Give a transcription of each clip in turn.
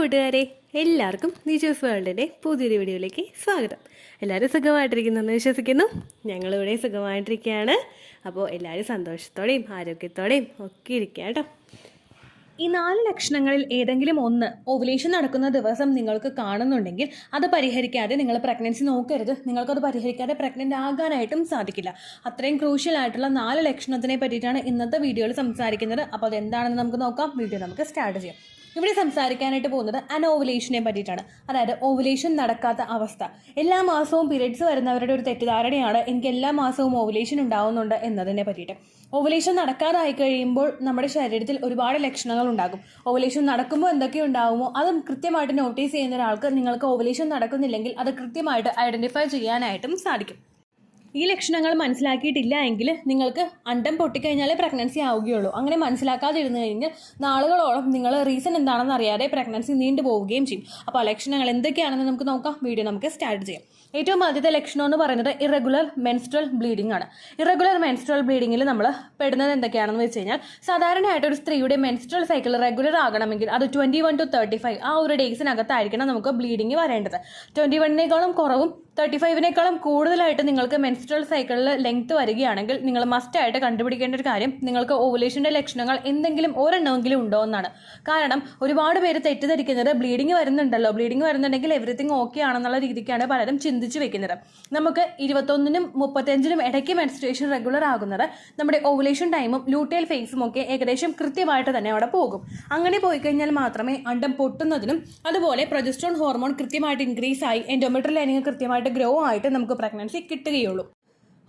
കൂട്ടുകാരെ, എല്ലാവർക്കും നിജൂസ് വേൾഡിൻ്റെ പുതിയൊരു വീഡിയോയിലേക്ക് സ്വാഗതം. എല്ലാവരും സുഖമായിട്ടിരിക്കുന്നെന്ന് വിശ്വസിക്കുന്നു. ഞങ്ങളിവിടെ സുഖമായിട്ടിരിക്കുകയാണ്. അപ്പോൾ എല്ലാവരും സന്തോഷത്തോടെയും ആരോഗ്യത്തോടെയും ഒക്കെ ഇരിക്കുക കേട്ടോ. ഈ 4 ലക്ഷണങ്ങളിൽ ഏതെങ്കിലും ഒന്ന് ഓവുലേഷൻ നടക്കുന്ന ദിവസം നിങ്ങൾക്ക് കാണുന്നുണ്ടെങ്കിൽ അത് പരിഹരിക്കാതെ നിങ്ങൾ പ്രഗ്നൻസി നോക്കരുത്. നിങ്ങൾക്കത് പരിഹരിക്കാതെ പ്രഗ്നൻ്റ് ആകാനായിട്ടും സാധിക്കില്ല. അത്രയും ക്രൂഷ്യൽ ആയിട്ടുള്ള 4 ലക്ഷണത്തിനെ പറ്റിയിട്ടാണ് ഇന്നത്തെ വീഡിയോയിൽ സംസാരിക്കുന്നത്. അപ്പോൾ അതെന്താണെന്ന് നമുക്ക് നോക്കാം. വീഡിയോ നമുക്ക് സ്റ്റാർട്ട് ചെയ്യാം. ഇവിടെ സംസാരിക്കാനായിട്ട് പോകുന്നത് അനോവുലേഷനെ പറ്റിയിട്ടാണ്. അതായത് ഓവുലേഷൻ നടക്കാത്ത അവസ്ഥ. എല്ലാ മാസവും പീരിയഡ്സ് വരുന്നവരുടെ ഒരു തെറ്റിദ്ധാരണയാണ് എനിക്ക് എല്ലാ മാസവും ഓവുലേഷൻ ഉണ്ടാവുന്നുണ്ട് എന്നതിനെ പറ്റിയിട്ട്. ഓവുലേഷൻ നടക്കാതായി കഴിയുമ്പോൾ നമ്മുടെ ശരീരത്തിൽ ഒരുപാട് ലക്ഷണങ്ങൾ ഉണ്ടാകും. ഓവുലേഷൻ നടക്കുമ്പോൾ എന്തൊക്കെ ഉണ്ടാകുമോ അത് കൃത്യമായിട്ട് നോട്ടീസ് ചെയ്യുന്ന ഒരാൾക്ക് നിങ്ങൾക്ക് ഓവുലേഷൻ നടക്കുന്നില്ലെങ്കിൽ അത് കൃത്യമായിട്ട് ഐഡന്റിഫൈ ചെയ്യാനായിട്ടും സാധിക്കും. ഈ ലക്ഷണങ്ങൾ മനസ്സിലാക്കിയിട്ടില്ല എങ്കിൽ നിങ്ങൾക്ക് അണ്ടം പൊട്ടിക്കഴിഞ്ഞാലേ പ്രഗ്നൻസി ആവുകയുള്ളൂ. അങ്ങനെ മനസ്സിലാക്കാതിരുന്നു കഴിഞ്ഞാൽ നാളുകളോളം നിങ്ങൾ റീസൺ എന്താണെന്ന് അറിയാതെ പ്രഗ്നൻസി നീണ്ടു പോവുകയും ചെയ്യും. അപ്പോൾ ആ ലക്ഷണങ്ങൾ എന്തൊക്കെയാണെന്ന് നമുക്ക് നോക്കാം. വീഡിയോ നമുക്ക് സ്റ്റാർട്ട് ചെയ്യാം. ഏറ്റവും ആദ്യത്തെ ലക്ഷണം എന്ന് പറയുന്നത് ഇറഗുലർ മെൻസ്ട്രൽ ബ്ലീഡിംഗ് ആണ്. ഇറഗുലർ മെൻസ്ട്രൽ ബ്ലീഡിങ്ങിൽ നമ്മൾ പെടുന്നത് എന്തൊക്കെയാണെന്ന് വെച്ച് കഴിഞ്ഞാൽ, സാധാരണയായിട്ട് ഒരു സ്ത്രീയുടെ മെൻസ്ട്രൽ സൈക്കിൾ റെഗുലർ ആകണമെങ്കിൽ അത് 21 to 35 ആ ഒരു ഡേയ്സിനകത്തായിരിക്കണം നമുക്ക് ബ്ലീഡിങ് വരേണ്ടത്. 21-നേക്കാളും കുറവും 35-നേക്കാളും കൂടുതലായിട്ട് നിങ്ങൾക്ക് മെൻസ്ട്രൽ സൈക്കിളിൽ ലെങ്ത് വരികയാണെങ്കിൽ നിങ്ങൾ മസ്റ്റായിട്ട് കണ്ടുപിടിക്കേണ്ട ഒരു കാര്യം നിങ്ങൾക്ക് ഓവുലേഷൻ്റെ ലക്ഷണങ്ങൾ എന്തെങ്കിലും ഒരെണ്ണമെങ്കിലും ഉണ്ടോ എന്നാണ്. കാരണം ഒരുപാട് പേര് തെറ്റിദ്ധരിക്കുന്നത് ബ്ലീഡിങ് വരുന്നുണ്ടെങ്കിൽ എവറിത്തിങ് ഓക്കെ ആണെന്നുള്ള രീതിക്കാണ് പലരും ചിന്തിച്ചു വെക്കുന്നത്. നമുക്ക് 21-നും 35-നും ഇടയ്ക്ക് മെൻസ്ട്രേഷൻ റെഗുലർ ആകുന്നത് നമ്മുടെ ഓവുലേഷൻ ടൈമും ലൂട്ടിയൽ ഫേസും ഒക്കെ ഏകദേശം കൃത്യമായിട്ട് തന്നെ അവിടെ പോകും. അങ്ങനെ പോയി കഴിഞ്ഞാൽ മാത്രമേ അണ്ടം പൊട്ടുന്നതിനും അതുപോലെ പ്രൊജസ്ട്രോൺ ഹോർമോൺ കൃത്യമായിട്ട് ഇൻക്രീസ് ആയി എൻഡോമെട്രിയൽ ലൈനിങ് കൃത്യമായിട്ട് ഗ്രോ ആയിട്ട് നമുക്ക് പ്രഗ്നൻസി കിട്ടുകയുള്ളൂ.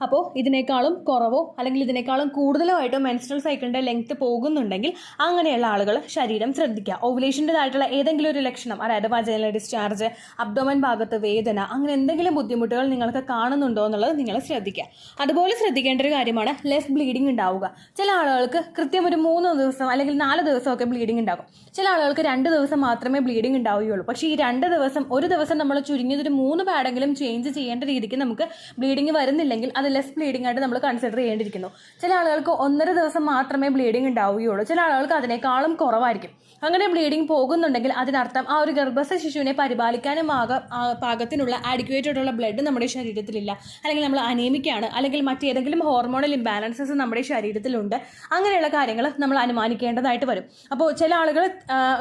അപ്പോൾ ഇതിനേക്കാളും കുറവോ അല്ലെങ്കിൽ ഇതിനേക്കാളും കൂടുതലോ ആയിട്ട് മെൻസ്ട്രൽ സൈക്കിളിൻ്റെ ലെങ്ത് പോകുന്നുണ്ടെങ്കിൽ അങ്ങനെയുള്ള ആളുകൾ ശരീരം ശ്രദ്ധിക്കുക. ഓവുലേഷൻ്റെതായിട്ടുള്ള ഏതെങ്കിലും ഒരു ലക്ഷണം, അതായത് വജൈനൽ ഡിസ്ചാർജ്, അബ്ഡോമൻ ഭാഗത്ത് വേദന, അങ്ങനെ എന്തെങ്കിലും ബുദ്ധിമുട്ടുകൾ നിങ്ങൾക്ക് കാണുന്നുണ്ടോ എന്നുള്ളത് നിങ്ങൾ ശ്രദ്ധിക്കുക. അതുപോലെ ശ്രദ്ധിക്കേണ്ട ഒരു കാര്യമാണ് ലെസ് ബ്ലീഡിംഗ് ഉണ്ടാവുക. ചില ആളുകൾക്ക് കൃത്യം ഒരു 3 ദിവസം അല്ലെങ്കിൽ 4 ദിവസമൊക്കെ ബ്ലീഡിംഗ് ഉണ്ടാകും. ചില ആളുകൾക്ക് 2 ദിവസം മാത്രമേ ബ്ലീഡിംഗ് ഉണ്ടാവുകയുള്ളൂ. പക്ഷേ ഈ 2 ദിവസം, ഒരു ദിവസം നമ്മൾ ചുരുങ്ങിയതൊരു 3 പാഡെങ്കിലും ചേഞ്ച് ചെയ്യേണ്ട രീതിക്ക് നമുക്ക് ബ്ലീഡിംഗ് വരുന്നില്ലെങ്കിൽ അത് ലെസ് ബ്ലീഡിംഗ് ആയിട്ട് നമ്മൾ കൺസിഡർ ചെയ്യേണ്ടിയിരിക്കുന്നു. ചില ആളുകൾക്ക് 1.5 ദിവസം മാത്രമേ ബ്ലീഡിംഗ് ഉണ്ടാവുകയുള്ളൂ. ചില ആളുകൾക്ക് അതിനേക്കാളും കുറവായിരിക്കും. അങ്ങനെ ബ്ലീഡിംഗ് പോകുന്നുണ്ടെങ്കിൽ അതിനർത്ഥം ആ ഒരു ഗർഭസ്ഥ ശിശുവിനെ പരിപാലിക്കാനും പാകത്തിനുള്ള ആഡിക്വേറ്റ് ആയിട്ടുള്ള ബ്ലഡ് നമ്മുടെ ശരീരത്തിലില്ല, അല്ലെങ്കിൽ നമ്മൾ അനീമിക്കാണ്, അല്ലെങ്കിൽ മറ്റേതെങ്കിലും ഹോർമോണൽ ഇംബാലൻസസ് നമ്മുടെ ശരീരത്തിലുണ്ട്. അങ്ങനെയുള്ള കാര്യങ്ങൾ നമ്മൾ അനുമാനിക്കേണ്ടതായിട്ട് വരും. അപ്പോൾ ചില ആളുകൾ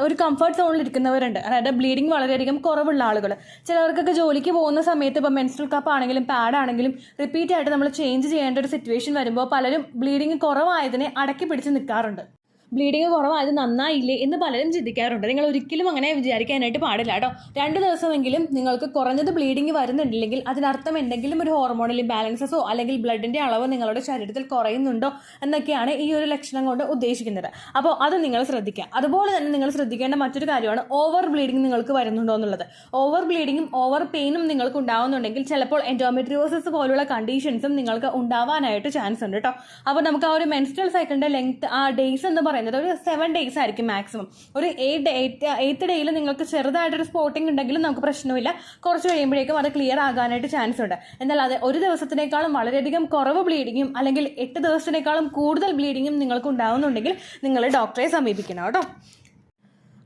ഒരു കംഫർട്ട് സോണിൽ ഇരിക്കുന്നവരുണ്ട്, അതായത് ബ്ലീഡിംഗ് വളരെയധികം കുറവുള്ള ആളുകൾ. ചിലർക്കൊക്കെ ജോലിക്ക് പോകുന്ന സമയത്ത് ഇപ്പോൾ മെൻസ്ട്രൽ കപ്പ് ആണെങ്കിലും പാഡ് ആണെങ്കിലും റിപ്പീറ്റ് ആയിട്ട് നമ്മൾ ചേഞ്ച് ചെയ്യേണ്ട ഒരു സിറ്റുവേഷൻ വരുമ്പോൾ പലരും ബ്ലീഡിംഗ് കുറവായതിനെ അടക്കി പിടിച്ച് നിൽക്കാറുണ്ട്. ബ്ലീഡിങ് കുറവായത് നന്നായില്ലേ എന്ന് പലരും ചിന്തിക്കാറുണ്ട്. നിങ്ങൾ ഒരിക്കലും അങ്ങനെ വിചാരിക്കാനായിട്ട് പാടില്ല കേട്ടോ. 2 ദിവസമെങ്കിലും നിങ്ങൾക്ക് കുറഞ്ഞത് ബ്ലീഡിങ് വരുന്നുണ്ടില്ലെങ്കിൽ അതിനർത്ഥം എന്തെങ്കിലും ഒരു ഹോർമോണൽ ഇംബാലൻസസോ അല്ലെങ്കിൽ ബ്ലഡിൻ്റെ അളവ് നിങ്ങളുടെ ശരീരത്തിൽ കുറയുന്നുണ്ടോ എന്നൊക്കെയാണ് ഈ ഒരു ലക്ഷണം കൊണ്ട് ഉദ്ദേശിക്കുന്നത്. അപ്പോൾ അത് നിങ്ങൾ ശ്രദ്ധിക്കുക. അതുപോലെ തന്നെ നിങ്ങൾ ശ്രദ്ധിക്കേണ്ട മറ്റൊരു കാര്യമാണ് ഓവർ ബ്ലീഡിങ് നിങ്ങൾക്ക് വരുന്നുണ്ടോ എന്നുള്ളത്. ഓവർ ബ്ലീഡിങ്ങും ഓവർ പെയിനും നിങ്ങൾക്ക് ഉണ്ടാവുന്നുണ്ടെങ്കിൽ ചിലപ്പോൾ എൻഡോമെട്രിയോസിസ് പോലുള്ള കണ്ടീഷൻസും നിങ്ങൾക്ക് ഉണ്ടാവാനായിട്ട് ചാൻസ് ഉണ്ട് കേട്ടോ. അപ്പോൾ നമുക്ക് ആ ഒരു മെൻസ്ട്രൽ സൈക്കിളിൻ്റെ ലെങ്ത്, ആ ഡേയ്സ് എന്ന് പറയുന്നത് ഒരു 7 days ആയിരിക്കും മാക്സിമം. ഒരു 8th ഡേയിൽ നിങ്ങൾക്ക് ചെറുതായിട്ടൊരു സ്പോട്ടിംഗ് ഉണ്ടെങ്കിലും നമുക്ക് പ്രശ്നമില്ല. കുറച്ച് കഴിയുമ്പോഴേക്കും അത് ക്ലിയർ ആകാനായിട്ട് ചാൻസ് ഉണ്ട്. എന്നാൽ അത് 1 ദിവസത്തിനേക്കാളും വളരെയധികം കുറവ് ബ്ലീഡിങ്ങും അല്ലെങ്കിൽ 8 ദിവസത്തിനേക്കാളും കൂടുതൽ ബ്ലീഡിങ്ങും നിങ്ങൾക്ക് ഉണ്ടാവുന്നുണ്ടെങ്കിൽ നിങ്ങൾ ഡോക്ടറെ സമീപിക്കണം കേട്ടോ.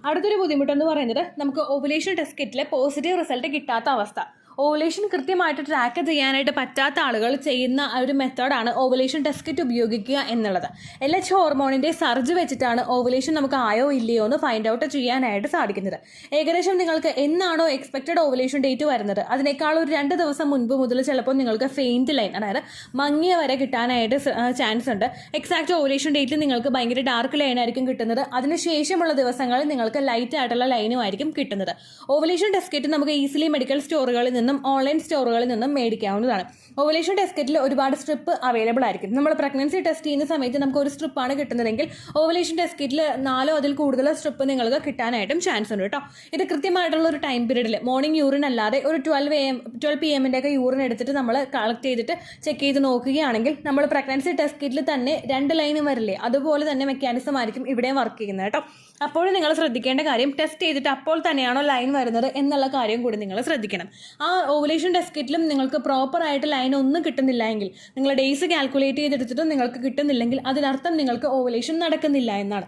അടുത്തൊരു ബുദ്ധിമുട്ടെന്ന് പറയുന്നത് നമുക്ക് ഓവുലേഷൻ ടെസ്റ്റ് കിറ്റിലെ പോസിറ്റീവ് റിസൾട്ട് കിട്ടാത്ത അവസ്ഥ. ഓവുലേഷൻ കൃത്യമായിട്ട് ട്രാക്ക് ചെയ്യാനായിട്ട് പറ്റാത്ത ആളുകൾ ചെയ്യുന്ന ഒരു മെത്തേഡാണ് ഓവുലേഷൻ ടെസ്റ്റ് കിറ്റ് ഉപയോഗിക്കുക എന്നുള്ളത്. LH ഹോർമോണിൻ്റെ സർജ് വെച്ചിട്ടാണ് ഓവുലേഷൻ നമുക്ക് ആയോ ഇല്ലയോ എന്ന് ഫൈൻഡ് ഔട്ട് ചെയ്യാനായിട്ട് സാധിക്കുന്നത്. ഏകദേശം നിങ്ങൾക്ക് എന്നാണോ എക്സ്പെക്റ്റഡ് ഓവുലേഷൻ ഡേറ്റ് വരുന്നത് അതിനേക്കാൾ ഒരു 2 ദിവസം മുൻപ് മുതൽ ചിലപ്പോൾ നിങ്ങൾക്ക് ഫെയിൻറ്റ് ലൈൻ, അതായത് മങ്ങിയ വരെ കിട്ടാനായിട്ട് ചാൻസ് ഉണ്ട്. എക്സാക്റ്റ് ഓവുലേഷൻ ഡേറ്റിൽ നിങ്ങൾക്ക് ഭയങ്കര ഡാർക്ക് ലൈൻ ആയിരിക്കും കിട്ടുന്നത്. അതിനുശേഷമുള്ള ദിവസങ്ങളിൽ നിങ്ങൾക്ക് ലൈറ്റ് ആയിട്ടുള്ള ലൈനും ആയിരിക്കും കിട്ടുന്നത്. ഓവുലേഷൻ ടെസ്റ്റ് കിറ്റ് നമുക്ക് ഈസിലി മെഡിക്കൽ സ്റ്റോറുകളിൽ നിന്നും ഓൺലൈൻ സ്റ്റോറുകളിൽ നിന്നും മേടിക്കാവുന്നതാണ്. ഓവുലേഷൻ ടെസ്റ്റ് കിറ്റിൽ ഒരുപാട് സ്ട്രിപ്പ് അവൈലബിൾ ആയിരിക്കും. നമ്മൾ പ്രഗ്നൻസി ടെസ്റ്റ് ചെയ്യുന്ന സമയത്ത് നമുക്ക് ഒരു സ്ട്രിപ്പാണ് കിട്ടുന്നതെങ്കിൽ ഓവുലേഷൻ ടെസ്റ്റ് കിറ്റിൽ 4 അതിൽ കൂടുതൽ സ്ട്രിപ്പ് നിങ്ങൾക്ക് കിട്ടാനായിട്ടും ചാൻസ് ഉണ്ട് കേട്ടോ. ഇത് കൃത്യമായിട്ടുള്ള ഒരു ടൈം പീരീഡിൽ മോർണിംഗ് യൂറിൻ അല്ലാതെ ഒരു 12 PM ഒക്കെ യൂറിൻ എടുത്തിട്ട് നമ്മൾ കളക്ട് ചെയ്തിട്ട് ചെക്ക് ചെയ്ത് നോക്കുകയാണെങ്കിൽ നമ്മൾ പ്രഗ്നൻസി ടെസ്റ്റ് കിറ്റിൽ തന്നെ 2 ലൈനും വരില്ലേ, അതുപോലെ തന്നെ മെക്കാനിസം ആയിരിക്കും ഇവിടെയും വർക്ക് ചെയ്യുന്നത് കേട്ടോ. അപ്പോഴും നിങ്ങൾ ശ്രദ്ധിക്കേണ്ട കാര്യം ടെസ്റ്റ് ചെയ്തിട്ട് അപ്പോൾ തന്നെയാണോ ലൈൻ വരുന്നത് എന്നുള്ള കാര്യം കൂടി നിങ്ങൾ ശ്രദ്ധിക്കണം. ആ ഓവുലേഷൻ ടെസ്റ്റ് കിറ്റിലും നിങ്ങൾക്ക് പ്രോപ്പറായിട്ട് ലൈൻ ഒന്നും കിട്ടുന്നില്ല എങ്കിൽ, നിങ്ങൾ ഡേയ്സ് കാൽക്കുലേറ്റ് ചെയ്തെടുത്തിട്ടും നിങ്ങൾക്ക് കിട്ടുന്നില്ലെങ്കിൽ അതിനർത്ഥം നിങ്ങൾക്ക് ഓവുലേഷൻ നടക്കുന്നില്ല എന്നാണ്.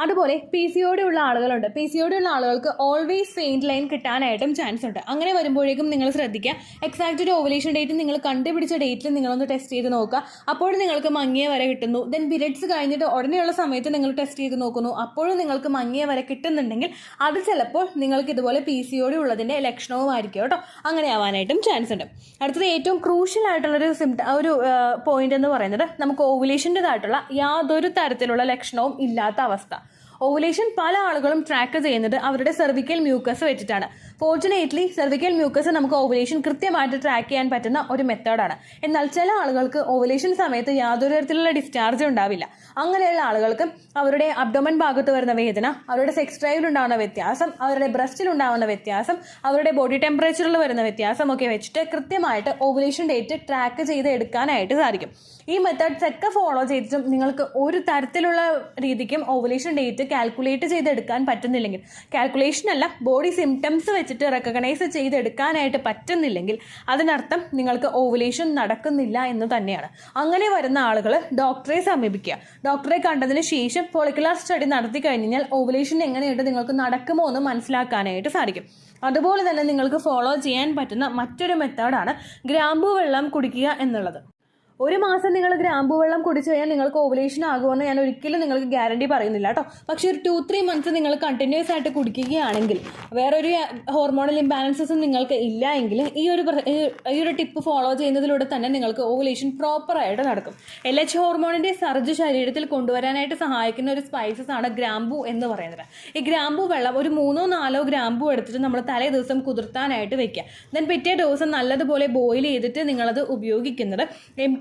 അതുപോലെ PCOD ഉള്ള ആളുകളുണ്ട്. PCOD ഉള്ള ആളുകൾക്ക് ഓൾവേസ് ഫെയിൻറ്റ് ലൈൻ കിട്ടാനായിട്ടും ചാൻസ് ഉണ്ട്. അങ്ങനെ വരുമ്പോഴേക്കും നിങ്ങൾ ശ്രദ്ധിക്കുക, എക്സാക്റ്റ് ഒരു ഓവുലേഷൻ ഡേറ്റ് നിങ്ങൾ കണ്ടുപിടിച്ച ഡേറ്റിൽ നിങ്ങളൊന്ന് ടെസ്റ്റ് ചെയ്ത് നോക്കുക. അപ്പോഴും നിങ്ങൾക്ക് മങ്ങിയ വരെ കിട്ടുന്നു. ദെൻ പീരിയഡ്സ് കഴിഞ്ഞിട്ട് ഉടനെയുള്ള സമയത്ത് നിങ്ങൾ ടെസ്റ്റ് ചെയ്ത് നോക്കുന്നു, അപ്പോഴും നിങ്ങൾക്ക് മങ്ങിയ വരെ കിട്ടുന്നുണ്ടെങ്കിൽ അത് ചിലപ്പോൾ നിങ്ങൾക്ക് ഇതുപോലെ PCOD ഉള്ളതിൻ്റെ ലക്ഷണവുമായിരിക്കും കേട്ടോ. അങ്ങനെ ആവാനായിട്ടും ചാൻസ് ഉണ്ട്. അടുത്തത് ഏറ്റവും ക്രൂഷ്യൽ ആയിട്ടുള്ളൊരു ഒരു പോയിന്റ് എന്ന് പറയുന്നത് നമുക്ക് ഓവുലേഷൻ്റെതായിട്ടുള്ള യാതൊരു തരത്തിലുള്ള ലക്ഷണവും ഇല്ലാത്ത അവസ്ഥ. ഓവുലേഷൻ പല ആളുകളും ട്രാക്ക് ചെയ്യുന്നത് അവരുടെ സെർവിക്കൽ മ്യൂക്കസ് വെച്ചിട്ടാണ്. ഫോർച്ചുനേറ്റ്ലി സെർവിക്കൽ മ്യൂക്കസ് നമുക്ക് ഓവുലേഷൻ കൃത്യമായിട്ട് ട്രാക്ക് ചെയ്യാൻ പറ്റുന്ന ഒരു മെത്തേഡാണ്. എന്നാൽ ചില ആളുകൾക്ക് ഓവുലേഷൻ സമയത്ത് യാതൊരു തരത്തിലുള്ള ഡിസ്ചാർജ് ഉണ്ടാവില്ല. അങ്ങനെയുള്ള ആളുകൾക്ക് അവരുടെ അബ്ഡോമൻ ഭാഗത്ത് വരുന്ന വേദന, അവരുടെ സെക്സ് ഡ്രൈവിൽ ഉണ്ടാകുന്ന വ്യത്യാസം, അവരുടെ ബ്രസ്റ്റിൽ ഉണ്ടാകുന്ന വ്യത്യാസം, അവരുടെ ബോഡി ടെമ്പറേച്ചറിൽ വരുന്ന വ്യത്യാസം ഒക്കെ വെച്ചിട്ട് കൃത്യമായിട്ട് ഓവുലേഷൻ ഡേറ്റ് ട്രാക്ക് ചെയ്ത് എടുക്കാനായിട്ട് സാധിക്കും. ഈ മെത്തേഡ്സ് ഒക്കെ ഫോളോ ചെയ്തിട്ടും നിങ്ങൾക്ക് ഒരു തരത്തിലുള്ള രീതിക്കും ഓവുലേഷൻ ഡേറ്റ് കാൽക്കുലേറ്റ് ചെയ്തെടുക്കാൻ പറ്റുന്നില്ലെങ്കിൽ, കാൽക്കുലേഷൻ അല്ല ബോഡി സിംറ്റംസ് വെച്ചിട്ട് റെക്കഗ്നൈസ് ചെയ്തെടുക്കാനായിട്ട് പറ്റുന്നില്ലെങ്കിൽ അതിനർത്ഥം നിങ്ങൾക്ക് ഓവുലേഷൻ നടക്കുന്നില്ല എന്ന് തന്നെയാണ്. അങ്ങനെ വരുന്ന ആളുകൾ ഡോക്ടറെ സമീപിക്കുക. ഡോക്ടറെ കണ്ടതിന് ശേഷം ഫോളിക്കുലർ സ്റ്റഡി നടത്തി കഴിഞ്ഞാൽ ഓവുലേഷൻ എങ്ങനെയുണ്ട്, നിങ്ങൾക്ക് നടക്കുമോ എന്ന് മനസ്സിലാക്കാനായിട്ട് സാധിക്കും. അതുപോലെ തന്നെ നിങ്ങൾക്ക് ഫോളോ ചെയ്യാൻ പറ്റുന്ന മറ്റൊരു മെത്തേഡാണ് ഗ്രാമ്പൂ വെള്ളം കുടിക്കുക എന്നുള്ളത്. ഒരു മാസം നിങ്ങൾ ഗ്രാമ്പൂ വെള്ളം കുടിച്ചു കഴിഞ്ഞാൽ നിങ്ങൾക്ക് ഓവുലേഷൻ ആകുമെന്ന് ഞാൻ ഒരിക്കലും നിങ്ങൾക്ക് ഗ്യാരണ്ടി പറയുന്നില്ല കേട്ടോ. പക്ഷേ ഒരു 2-3 മന്ത്സ് നിങ്ങൾ കണ്ടിന്യൂസ് ആയിട്ട് കുടിക്കുകയാണെങ്കിൽ, വേറൊരു ഹോർമോണൽ ഇംബാലൻസസും നിങ്ങൾക്ക് ഇല്ല എങ്കിൽ ഈ ഒരു ടിപ്പ് ഫോളോ ചെയ്യുന്നതിലൂടെ തന്നെ നിങ്ങൾക്ക് ഓവുലേഷൻ പ്രോപ്പറായിട്ട് നടക്കും. LH ഹോർമോണിൻ്റെ സർജ് ശരീരത്തിൽ കൊണ്ടുവരാനായിട്ട് സഹായിക്കുന്ന ഒരു സ്പൈസസ് ആണ് ഗ്രാമ്പൂ എന്ന് പറയുന്നത്. ഈ ഗ്രാമ്പൂ വെള്ളം ഒരു 3-4 ഗ്രാമ്പൂ എടുത്തിട്ട് നമ്മൾ തലേ ദിവസം കുതിർത്താനായിട്ട് വെക്കുക. ദെൻ പിറ്റേ ദിവസം നല്ലതുപോലെ ബോയിൽ ചെയ്തിട്ട് നിങ്ങളത് ഉപയോഗിക്കുന്നത്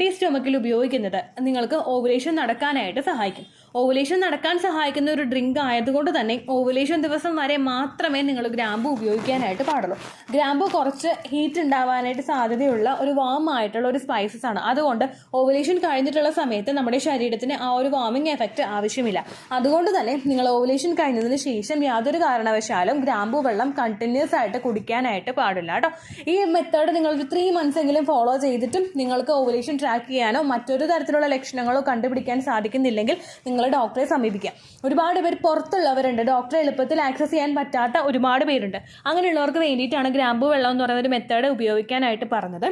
സ്റ്റൊമക്കിൽ ഉപയോഗിക്കുന്നത് നിങ്ങൾക്ക് ഓവുലേഷൻ നടക്കാനായിട്ട് സഹായിക്കും. ഓവുലേഷൻ നടക്കാൻ സഹായിക്കുന്ന ഒരു ഡ്രിങ്ക് ആയതുകൊണ്ട് തന്നെ ഓവുലേഷൻ ദിവസം വരെ മാത്രമേ നിങ്ങൾ ഗ്രാമ്പൂ ഉപയോഗിക്കാനായിട്ട് പാടുള്ളൂ. ഗ്രാമ്പൂ കുറച്ച് ഹീറ്റ് ഉണ്ടാവാനായിട്ട് സാധ്യതയുള്ള ഒരു വാം ആയിട്ടുള്ള ഒരു സ്പൈസസ് ആണ്. അതുകൊണ്ട് ഓവുലേഷൻ കഴിഞ്ഞിട്ടുള്ള സമയത്ത് നമ്മുടെ ശരീരത്തിന് ആ ഒരു വാമിങ് എഫക്റ്റ് ആവശ്യമില്ല. അതുകൊണ്ട് തന്നെ നിങ്ങൾ ഓവുലേഷൻ കഴിഞ്ഞതിന് ശേഷം യാതൊരു കാരണവശാലും ഗ്രാമ്പൂ വെള്ളം കണ്ടിന്യൂസ് ആയിട്ട് കുടിക്കാനായിട്ട് പാടില്ല കേട്ടോ. ഈ മെത്തേഡ് നിങ്ങൾ 3 മന്ത്സ് എങ്കിലും ഫോളോ ചെയ്തിട്ടും നിങ്ങൾക്ക് ഓവുലേഷൻ ട്രാക്ക് ചെയ്യാനോ മറ്റൊരു തരത്തിലുള്ള ലക്ഷണങ്ങളോ കണ്ടുപിടിക്കാൻ സാധിക്കുന്നില്ലെങ്കിൽ നിങ്ങൾ ഡോക്ടറെ സമീപിക്കാം. ഒരുപാട് പേർ പുറത്തുള്ളവരുണ്ട്, ഡോക്ടറെ എളുപ്പത്തിൽ ആക്സസ് ചെയ്യാൻ പറ്റാത്ത ഒരുപാട് പേരുണ്ട്. അങ്ങനെയുള്ളവർക്ക് വേണ്ടിയിട്ടാണ് ഗ്രാമ്പൂ വെള്ളം എന്ന് പറയുന്ന ഒരു മെത്തേഡ് ഉപയോഗിക്കാനായിട്ട് പറഞ്ഞത്.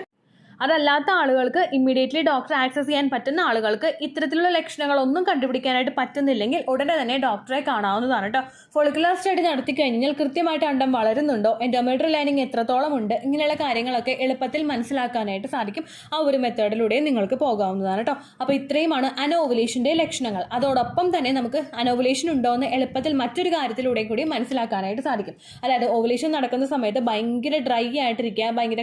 അതല്ലാത്ത ആളുകൾക്ക്, ഇമ്മീഡിയറ്റ്ലി ഡോക്ടറെ ആക്സസ് ചെയ്യാൻ പറ്റുന്ന ആളുകൾക്ക് ഇത്തരത്തിലുള്ള ലക്ഷണങ്ങളൊന്നും കണ്ടുപിടിക്കാനായിട്ട് പറ്റുന്നില്ലെങ്കിൽ ഉടനെ തന്നെ ഡോക്ടറെ കാണാവുന്നതാണ് കേട്ടോ. ഫോളിക്കുലർ സ്റ്റഡി നടത്തി കഴിഞ്ഞാൽ കൃത്യമായിട്ട് അണ്ടം വളരുന്നുണ്ടോ, എൻഡോമെട്രിയൽ ലൈനിങ് എത്രത്തോളം ഉണ്ട്, ഇങ്ങനെയുള്ള കാര്യങ്ങളൊക്കെ എളുപ്പത്തിൽ മനസ്സിലാക്കാനായിട്ട് സാധിക്കും. ആ ഒരു മെത്തേഡിലൂടെ നിങ്ങൾക്ക് പോകാവുന്നതാണ് കേട്ടോ. അപ്പോൾ ഇത്രയുമാണ് അനോവുലേഷൻ്റെ ലക്ഷണങ്ങൾ. അതോടൊപ്പം തന്നെ നമുക്ക് അനോവുലേഷൻ ഉണ്ടോ എന്ന് എളുപ്പത്തിൽ മറ്റൊരു കാര്യത്തിലൂടെ കൂടി മനസ്സിലാക്കാനായിട്ട് സാധിക്കും. അതായത് ഓവുലേഷൻ നടക്കുന്ന സമയത്ത് ഭയങ്കര ഡ്രൈ ആയിട്ടിരിക്കുക, ഭയങ്കര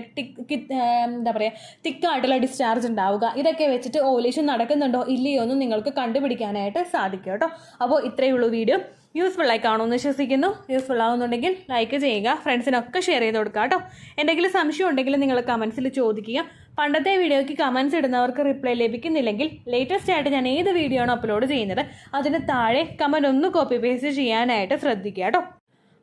എന്താ പറയുക, തിക്കായിട്ടുള്ള ഡിസ്ചാർജ് ഉണ്ടാവുക, ഇതൊക്കെ വെച്ചിട്ട് ഓവുലേഷൻ നടക്കുന്നുണ്ടോ ഇല്ലയോ എന്ന് നിങ്ങൾക്ക് കണ്ടുപിടിക്കാനായിട്ട് സാധിക്കും കേട്ടോ. അപ്പോൾ ഇത്രയേ ഉള്ളൂ വീഡിയോ. യൂസ്ഫുൾ ആയി കാണുമെന്ന് വിശ്വസിക്കുന്നു. യൂസ്ഫുൾ ആവുന്നുണ്ടെങ്കിൽ ലൈക്ക് ചെയ്യുക, ഫ്രണ്ട്സിനൊക്കെ ഷെയർ ചെയ്ത് കൊടുക്കുക കേട്ടോ. എന്തെങ്കിലും സംശയം ഉണ്ടെങ്കിൽ നിങ്ങൾ കമൻസിൽ ചോദിക്കുക. പണ്ടത്തെ വീഡിയോയ്ക്ക് കമൻസ് ഇടുന്നവർക്ക് റിപ്ലൈ ലഭിക്കുന്നില്ലെങ്കിൽ ലേറ്റസ്റ്റ് ആയിട്ട് ഞാൻ ഏത് വീഡിയോ ആണ് അപ്ലോഡ് ചെയ്യുന്നത് അതിന് താഴെ കമൻറ്റ് ഒന്ന് കോപ്പി പേസ്റ്റ് ചെയ്യാനായിട്ട് ശ്രദ്ധിക്കുക കേട്ടോ.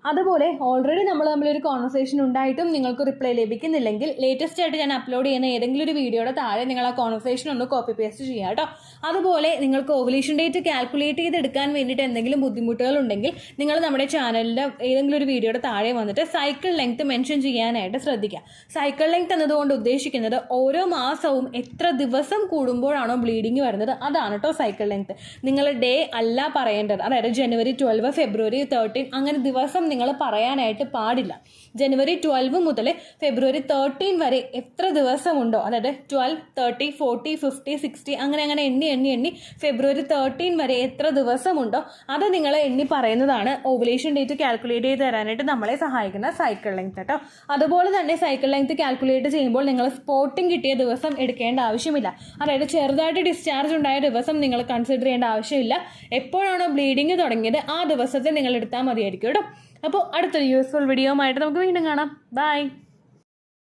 അതുപോലെ ഓൾറെഡി നമ്മൾ തമ്മിലൊരു കോൺവെർസേഷൻ ഉണ്ടായിട്ടും നിങ്ങൾക്ക് റിപ്ലൈ ലഭിക്കുന്നില്ലെങ്കിൽ ലേറ്റസ്റ്റ് ആയിട്ട് ഞാൻ അപ്ലോഡ് ചെയ്യുന്ന ഏതെങ്കിലും ഒരു വീഡിയോയുടെ താഴെ നിങ്ങൾ ആ കോൺവെർസേഷൻ ഒന്ന് കോപ്പി പേസ്റ്റ് ചെയ്യുക കേട്ടോ. അതുപോലെ നിങ്ങൾക്ക് ഓവുലേഷൻ ഡേറ്റ് കാൽക്കുലേറ്റ് ചെയ്തെടുക്കാൻ വേണ്ടിയിട്ട് എന്തെങ്കിലും ബുദ്ധിമുട്ടുകൾ ഉണ്ടെങ്കിൽ നിങ്ങൾ നമ്മുടെ ചാനലിൻ്റെ ഏതെങ്കിലും ഒരു വീഡിയോയുടെ താഴെ വന്നിട്ട് സൈക്കിൾ ലെങ്ത് മെൻഷൻ ചെയ്യാനായിട്ട് ശ്രദ്ധിക്കുക. സൈക്കിൾ ലെങ്ത് എന്നതുകൊണ്ട് ഉദ്ദേശിക്കുന്നത് ഓരോ മാസവും എത്ര ദിവസം കൂടുമ്പോഴാണോ ബ്ലീഡിങ് വരുന്നത് അതാണ് കേട്ടോ സൈക്കിൾ ലെങ്ത്. നിങ്ങൾ ഡേ അല്ല പറയേണ്ടത്. അതായത് ജനുവരി 12, ഫെബ്രുവരി 13 അങ്ങനെ ദിവസം നിങ്ങൾ പറയാനായിട്ട് പാടില്ല. ജനുവരി 12 മുതൽ ഫെബ്രുവരി 13 വരെ എത്ര ദിവസമുണ്ടോ, അതായത് 12, 30, 40, 50, 60 അങ്ങനെ എണ്ണി ഫെബ്രുവരി 13 വരെ എത്ര ദിവസമുണ്ടോ അത് നിങ്ങൾ എണ്ണി പറയുന്നതാണ് ഓവുലേഷൻ ഡേറ്റ് കാൽക്കുലേറ്റ് ചെയ്ത് തരാനായിട്ട് നമ്മളെ സഹായിക്കുന്ന സൈക്കിൾ ലെങ്ത് കേട്ടോ. അതുപോലെ തന്നെ സൈക്കിൾ ലെങ്ത് കാൽക്കുലേറ്റ് ചെയ്യുമ്പോൾ നിങ്ങൾ സ്പോട്ടിങ് കിട്ടിയ ദിവസം എടുക്കേണ്ട ആവശ്യമില്ല. അതായത് ചെറുതായിട്ട് ഡിസ്ചാർജ് ഉണ്ടായ ദിവസം നിങ്ങൾ കൺസിഡർ ചെയ്യേണ്ട ആവശ്യമില്ല. എപ്പോഴാണോ ബ്ലീഡിങ് തുടങ്ങിയത് ആ ദിവസത്തെ നിങ്ങൾ എടുത്താൽ മതിയായിരിക്കും കേട്ടോ. അപ്പോൾ അടുത്തൊരു യൂസ്ഫുൾ വീഡിയോ ആയിട്ട് നമുക്ക് വീണ്ടും കാണാം. ബൈ.